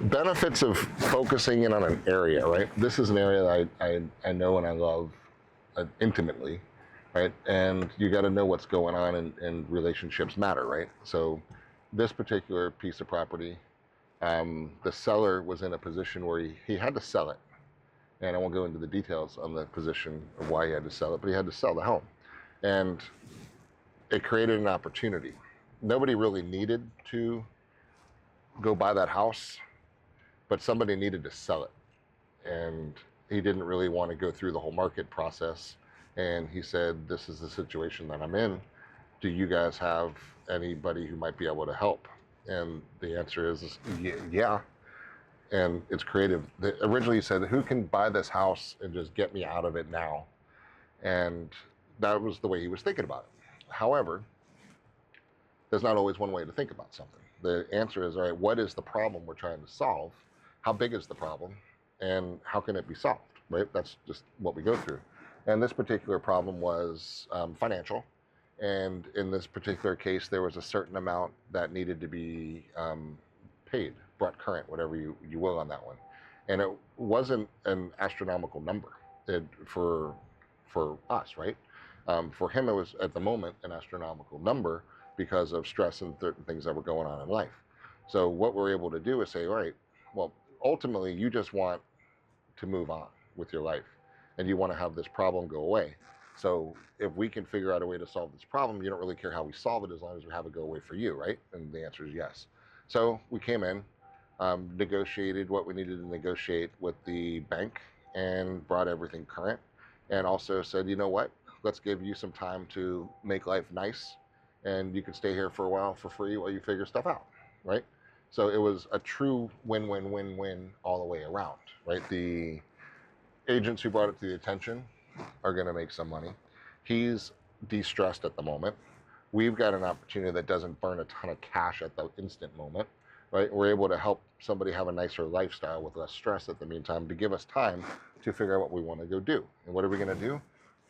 benefits of focusing in on an area, right? This is an area that I know and I love intimately, right? And you got to know what's going on, and relationships matter, right? So this particular piece of property, the seller was in a position where he had to sell it. And I won't go into the details on the position of why he had to sell it, but he had to sell the home. And it created an opportunity. Nobody really needed to go buy that house, but somebody needed to sell it. And he didn't really want to go through the whole market process. And he said, this is the situation that I'm in. Do you guys have anybody who might be able to help? And the answer is yeah. And it's creative. Originally he said, who can buy this house and just get me out of it now? And that was the way he was thinking about it. However, there's not always one way to think about something. The answer is, all right, what is the problem we're trying to solve? How big is the problem? And how can it be solved, right? That's just what we go through. And this particular problem was financial. And in this particular case, there was a certain amount that needed to be paid, brought current, whatever you will on that one. And it wasn't an astronomical number for us, right? For him, it was at the moment an astronomical number because of stress and certain things that were going on in life. So what we're able to do is say, all right, well, ultimately you just want to move on with your life and you want to have this problem go away. So if we can figure out a way to solve this problem, you don't really care how we solve it as long as we have it go away for you, right? And the answer is yes. So we came in, negotiated what we needed to negotiate with the bank and brought everything current, and also said, you know what, let's give you some time to make life nice and you can stay here for a while for free while you figure stuff out, right? So it was a true win-win-win-win all the way around, right? The agents who brought it to the attention are going to make some money. He's de-stressed at the moment. We've got an opportunity that doesn't burn a ton of cash at the instant moment, right? We're able to help somebody have a nicer lifestyle with less stress at the meantime to give us time to figure out what we want to go do. And what are we going to do?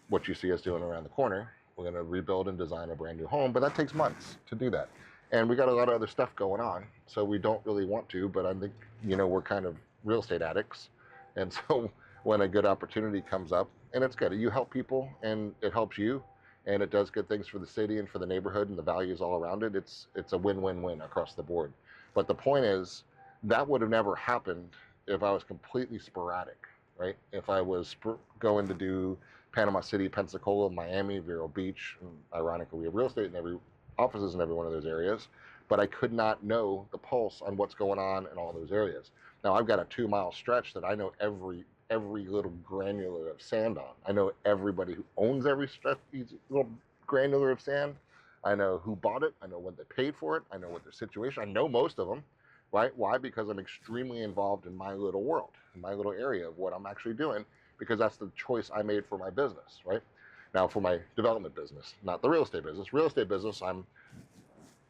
What you see us doing around the corner. We're going to rebuild and design a brand new home, but that takes months to do that. And we got a lot of other stuff going on, so we don't really want to, but I think, we're kind of real estate addicts. And so when a good opportunity comes up, and it's good, you help people and it helps you, and it does good things for the city and for the neighborhood and the values all around it. It's a win-win-win across the board. But the point is, that would have never happened if I was completely sporadic, right? If I was going to do Panama City, Pensacola, Miami, Vero Beach, and ironically, we have real estate in every offices in every one of those areas, but I could not know the pulse on what's going on in all those areas. Now I've got a 2-mile stretch that I know every little granular of sand on. I know everybody who owns every little granular of sand. I know who bought it. I know what they paid for it. I know what their situation. I know most of them, right? Why? Because I'm extremely involved in my little world, in my little area of what I'm actually doing, because that's the choice I made for my business, right? Now for my development business, not the real estate business. Real estate business, I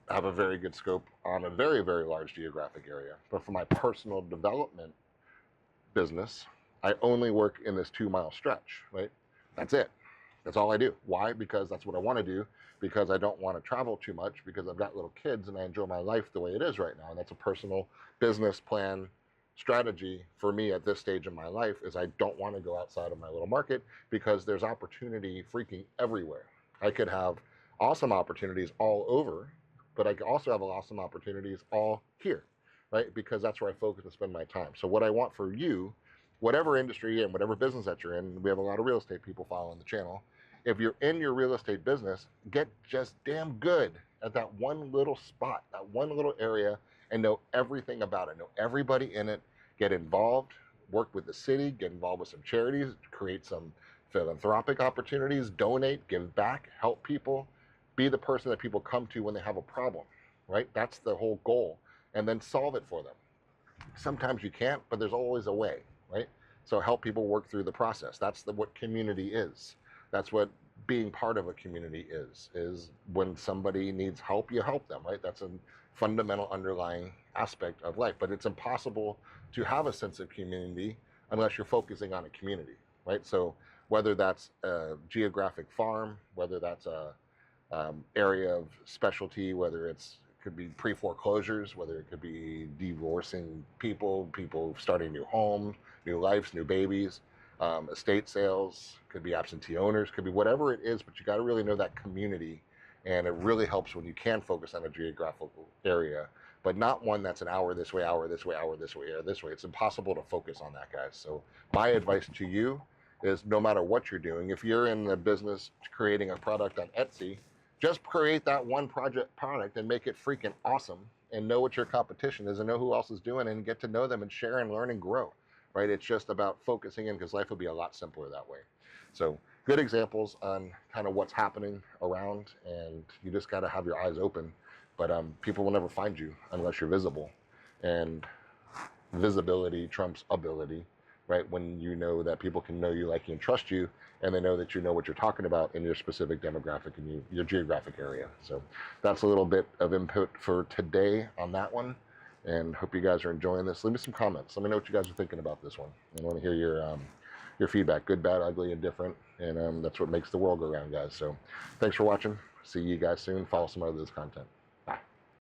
have a very good scope on a very, very large geographic area. But for my personal development business, I only work in this 2-mile stretch, right? That's it. That's all I do. Why? Because that's what I want to do, because I don't want to travel too much, because I've got little kids and I enjoy my life the way it is right now. And that's a personal business plan strategy for me at this stage in my life, is I don't want to go outside of my little market, because there's opportunity freaking everywhere. I could have awesome opportunities all over, but I could also have awesome opportunities all here, right? Because that's where I focus and spend my time. So what I want for you, whatever industry and whatever business that you're in, we have a lot of real estate people following the channel. If you're in your real estate business, get just damn good at that one little spot, that one little area, and know everything about it. Know everybody in it. Get involved, work with the city, get involved with some charities, create some philanthropic opportunities, donate, give back, help people, be the person that people come to when they have a problem, right? That's the whole goal. And then solve it for them. Sometimes you can't, but there's always a way, right? So help people work through the process. That's what community is. That's what being part of a community is when somebody needs help, you help them, right? That's a fundamental underlying aspect of life. But it's impossible to have a sense of community unless you're focusing on a community, right? So whether that's a geographic farm, whether that's a area of specialty, whether it's could be pre-foreclosures, whether it could be divorcing people, people starting new homes, new lives, new babies, estate sales, could be absentee owners, could be whatever it is, but you got to really know that community. And it really helps when you can focus on a geographical area, but not one that's an hour this way, hour this way, hour this way, or this way. It's impossible to focus on that, guys. So my advice to you is, no matter what you're doing, if you're in the business creating a product on Etsy, just create that one product and make it freaking awesome, and know what your competition is and know who else is doing it and get to know them and share and learn and grow, right? It's just about focusing in, because life will be a lot simpler that way. So good examples on kind of what's happening around, and you just got to have your eyes open. But people will never find you unless you're visible, and visibility trumps ability, right? When you know that people can know you, like you, and trust you, and they know that you know what you're talking about in your specific demographic and your geographic area. So that's a little bit of input for today on that one, and hope you guys are enjoying this. Leave me some comments. Let me know what you guys are thinking about this one. I want to hear your feedback, good, bad, ugly, and different, and that's what makes the world go round, guys. So thanks for watching. See you guys soon. Follow some of this content.